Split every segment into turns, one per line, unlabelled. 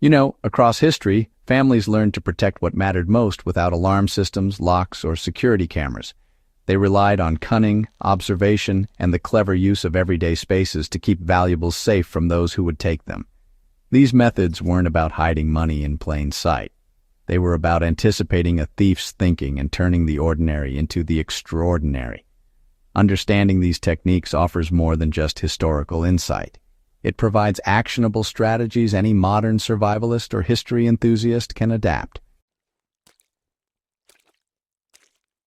Across history, families learned to protect what mattered most without alarm systems, locks, or security cameras. They relied on cunning, observation, and the clever use of everyday spaces to keep valuables safe from those who would take them. These methods weren't about hiding money in plain sight. They were about anticipating a thief's thinking and turning the ordinary into the extraordinary. Understanding these techniques offers more than just historical insight. It provides actionable strategies any modern survivalist or history enthusiast can adapt.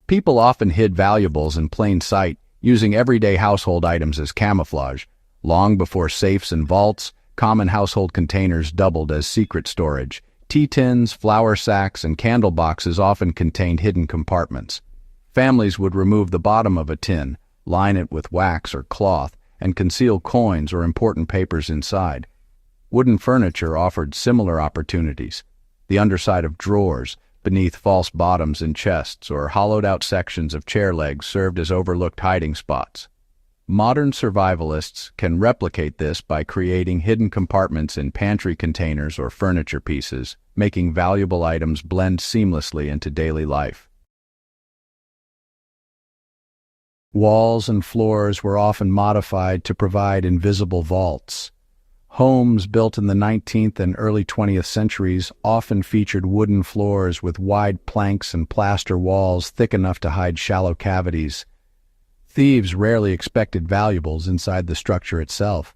People often hid valuables in plain sight, using everyday household items as camouflage. Long before safes and vaults, common household containers doubled as secret storage. Tea tins, flour sacks, and candle boxes often contained hidden compartments. Families would remove the bottom of a tin, line it with wax or cloth, and conceal coins or important papers inside. Wooden furniture offered similar opportunities. The underside of drawers, beneath false bottoms in chests, or hollowed-out sections of chair legs served as overlooked hiding spots. Modern survivalists can replicate this by creating hidden compartments in pantry containers or furniture pieces, making valuable items blend seamlessly into daily life. Walls and floors were often modified to provide invisible vaults. Homes built in the 19th and early 20th centuries often featured wooden floors with wide planks and plaster walls thick enough to hide shallow cavities. Thieves rarely expected valuables inside the structure itself.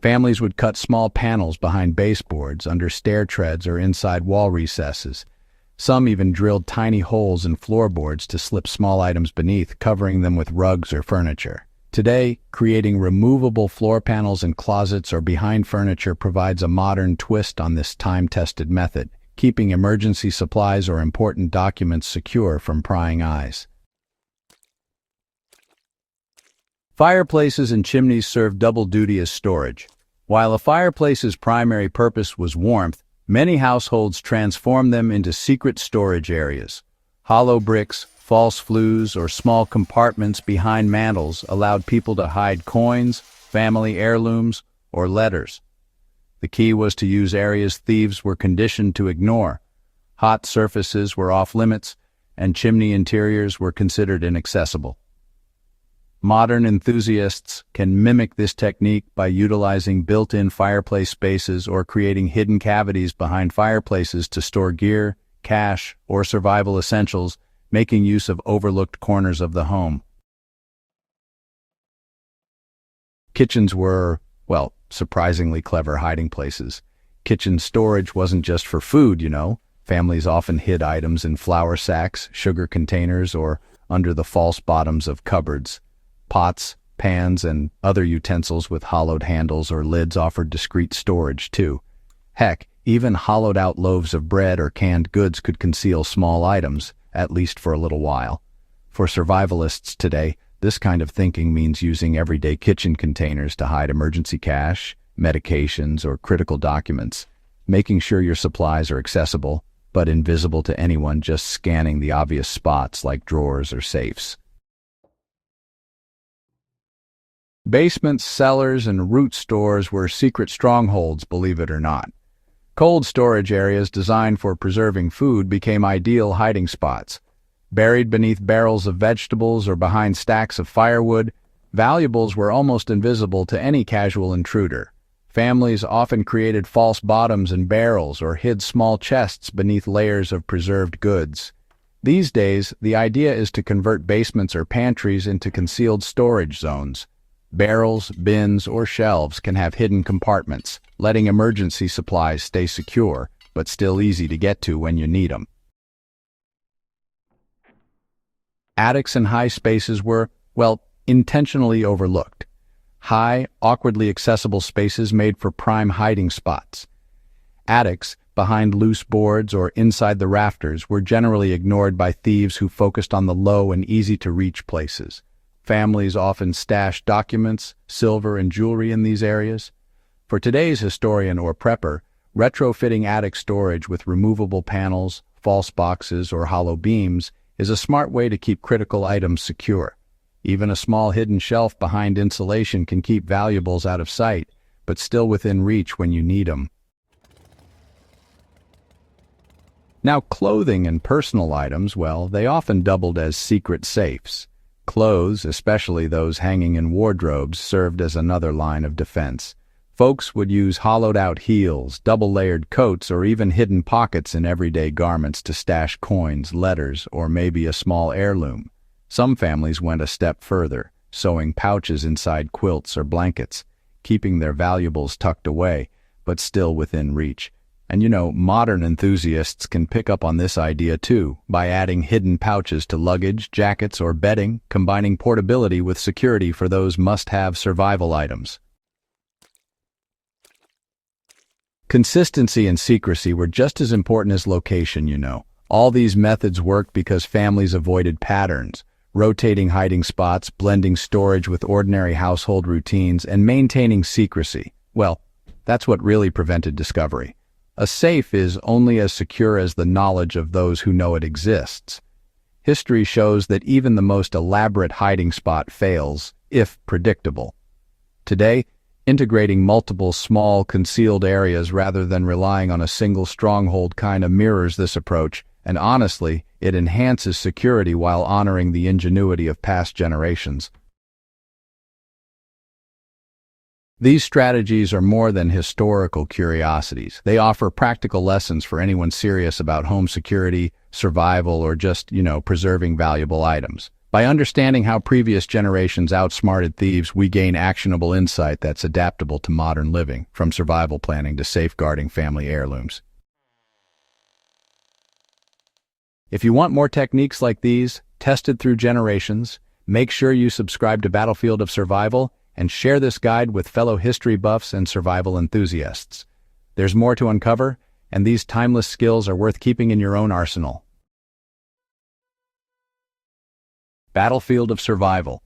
Families would cut small panels behind baseboards, under stair treads, or inside wall recesses. Some even drilled tiny holes in floorboards to slip small items beneath, covering them with rugs or furniture. Today, creating removable floor panels in closets or behind furniture provides a modern twist on this time-tested method, keeping emergency supplies or important documents secure from prying eyes. Fireplaces and chimneys served double duty as storage. While a fireplace's primary purpose was warmth, many households transformed them into secret storage areas. Hollow bricks, false flues, or small compartments behind mantels allowed people to hide coins, family heirlooms, or letters. The key was to use areas thieves were conditioned to ignore. Hot surfaces were off-limits, and chimney interiors were considered inaccessible. Modern enthusiasts can mimic this technique by utilizing built-in fireplace spaces or creating hidden cavities behind fireplaces to store gear, cash, or survival essentials, making use of overlooked corners of the home. Kitchens were, surprisingly clever hiding places. Kitchen storage wasn't just for food, Families often hid items in flour sacks, sugar containers, or under the false bottoms of cupboards. Pots, pans, and other utensils with hollowed handles or lids offered discreet storage, too. Heck, even hollowed-out loaves of bread or canned goods could conceal small items, at least for a little while. For survivalists today, this kind of thinking means using everyday kitchen containers to hide emergency cash, medications, or critical documents, making sure your supplies are accessible, but invisible to anyone just scanning the obvious spots like drawers or safes. Basements, cellars, and root stores were secret strongholds, believe it or not. Cold storage areas designed for preserving food became ideal hiding spots. Buried beneath barrels of vegetables or behind stacks of firewood, valuables were almost invisible to any casual intruder. Families often created false bottoms in barrels or hid small chests beneath layers of preserved goods. These days, the idea is to convert basements or pantries into concealed storage zones. Barrels, bins, or shelves can have hidden compartments, letting emergency supplies stay secure, but still easy to get to when you need them. Attics and high spaces were, intentionally overlooked. High, awkwardly accessible spaces made for prime hiding spots. Attics, behind loose boards or inside the rafters, were generally ignored by thieves who focused on the low and easy-to-reach places. Families often stashed documents, silver, and jewelry in these areas. For today's historian or prepper, retrofitting attic storage with removable panels, false boxes, or hollow beams is a smart way to keep critical items secure. Even a small hidden shelf behind insulation can keep valuables out of sight, but still within reach when you need them. Now, clothing and personal items, well, they often doubled as secret safes. Clothes, especially those hanging in wardrobes, served as another line of defense. Folks would use hollowed-out heels, double-layered coats, or even hidden pockets in everyday garments to stash coins, letters, or maybe a small heirloom. Some families went a step further, sewing pouches inside quilts or blankets, keeping their valuables tucked away, but still within reach. And modern enthusiasts can pick up on this idea too, by adding hidden pouches to luggage, jackets, or bedding, combining portability with security for those must-have survival items. Consistency and secrecy were just as important as location. All these methods worked because families avoided patterns, rotating hiding spots, blending storage with ordinary household routines, and maintaining secrecy. Well, that's what really prevented discovery. A safe is only as secure as the knowledge of those who know it exists. History shows that even the most elaborate hiding spot fails, if predictable. Today, integrating multiple small, concealed areas rather than relying on a single stronghold kind of mirrors this approach, and honestly, it enhances security while honoring the ingenuity of past generations. These strategies are more than historical curiosities. They offer practical lessons for anyone serious about home security, survival, or just, preserving valuable items. By understanding how previous generations outsmarted thieves, we gain actionable insight that's adaptable to modern living, from survival planning to safeguarding family heirlooms. If you want more techniques like these, tested through generations, make sure you subscribe to Battlefield of Survival and share this guide with fellow history buffs and survival enthusiasts. There's more to uncover, and these timeless skills are worth keeping in your own arsenal. Battlefield of Survival.